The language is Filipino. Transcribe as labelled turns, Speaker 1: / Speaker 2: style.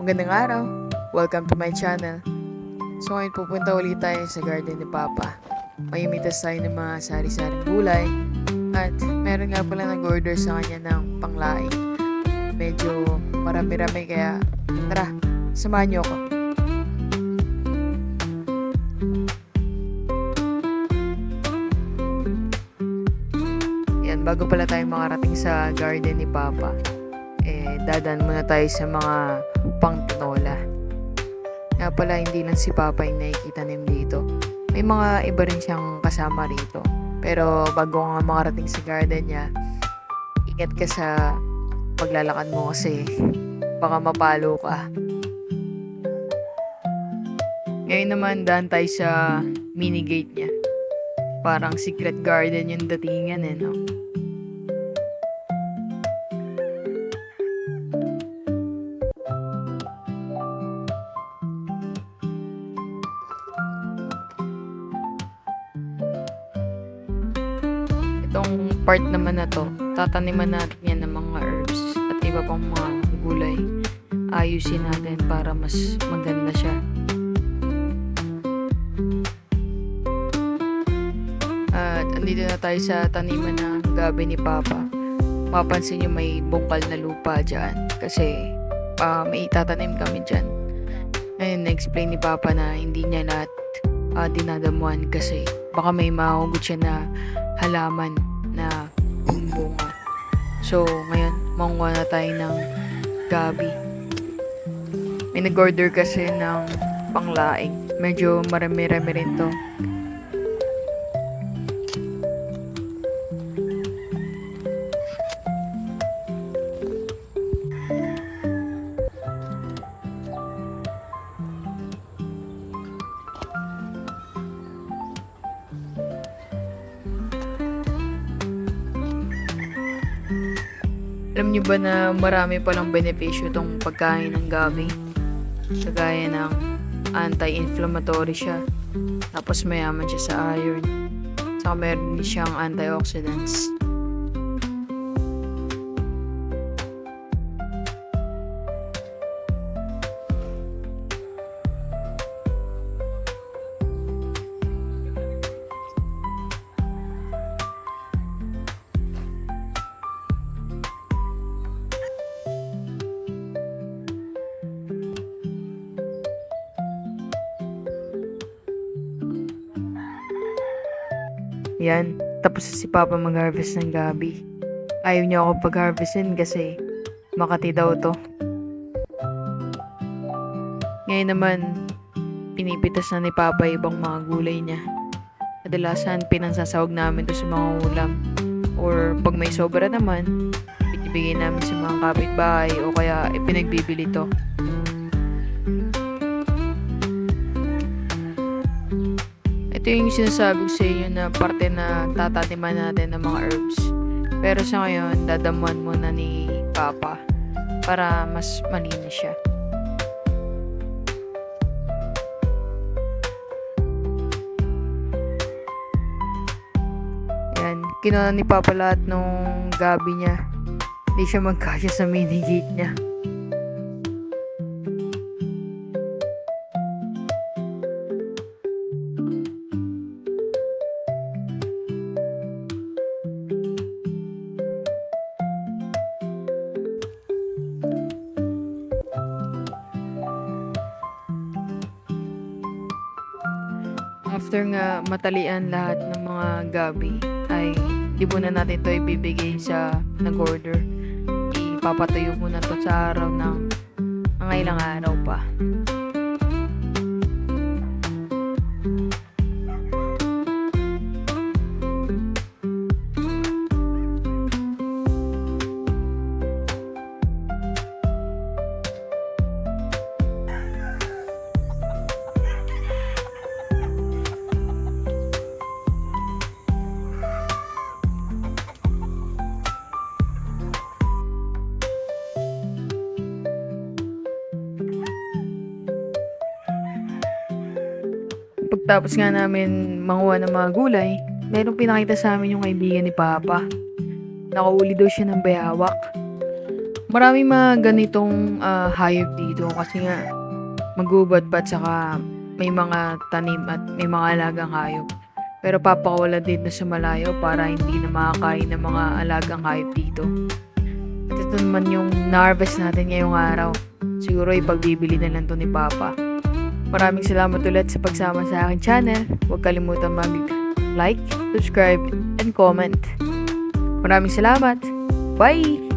Speaker 1: Magandang araw! Welcome to my channel. So ngayon pupunta ulit tayo sa garden ni Papa. Mamimitas tayo ng mga sari-saring gulay. At meron nga pala nag-order sa kanya ng panglaing. Medyo marami-rami kaya tara, samahan niyo ako. Yan, bago pala tayo makarating sa garden ni Papa, dadaan muna tayo sa mga pang-tinola. Kaya pala hindi lang si Papa yung nakikita nim dito. May mga iba rin siyang kasama rito. Pero bago nga makarating sa garden niya, ingat ka sa paglalakad mo kasi baka mapalo ka. Ngayon naman daan tayo sa mini gate niya. Parang secret garden yung datingan no? Itong part naman na to, tataniman natin yan ng mga herbs at iba pang mga gulay. Ayusin natin para mas maganda siya. At andito na tayo sa taniman ng gabi ni Papa. Mapansin nyo may bungkal na lupa dyan kasi may itatanim kami dyan. Ngayon na-explain ni Papa na hindi niya lahat dinadamuan kasi baka may mahugot siya na halaman na bunga. So, ngayon, manguha na tayo ng gabi. May nag-order kasi ng panglaing. Medyo marami-rami rin to. Alam nyo ba na marami palang benepisyo itong pagkain ng gabi? Kagaya ng anti-inflammatory siya. Tapos mayaman siya sa iron. Saka meron din siyang antioxidants. Yan, tapos si Papa mag-harvest ng gabi. Ayaw niya ako pag-harvestin kasi Makati daw to. Ngayon naman, pinipitas na ni Papa ibang mga gulay niya. Kadalasan, pinansasawag namin to sa mga ulam. Or pag may sobra naman, binibigay namin sa mga kapitbahay o kaya ipinagbibili to. Ito yung sinasabi ko sa inyo na parte na tataniman natin ng mga herbs. Pero sa ngayon, dadamuan muna ni Papa para mas malinis siya. Ayan, kinuha ni Papa lahat nung gabi niya. Hindi siya magkasya sa mini gate niya. After nga matalian lahat ng mga gabi, ay di muna natin to ibibigay sa nag-order. Ipapatuyo muna to sa araw ng mga ilang araw pa. Pagtapos nga namin manguha ng mga gulay, mayroong pinakita sa amin yung kaibigan ni Papa. Nakahuli daw siya ng bayawak. Maraming mga ganitong, hayop dito kasi nga magubat pa tsaka may mga tanim at may mga alagang hayop. Pero papakawalan din na sa malayo para hindi na makakain ng mga alagang hayop dito. At ito naman yung na-harvest natin ngayong araw. Siguro ipagbibili na lang 'to ni papa. Maraming salamat ulit sa pagsama sa aking channel. Huwag kalimutan mag-like, subscribe, and comment. Maraming salamat. Bye!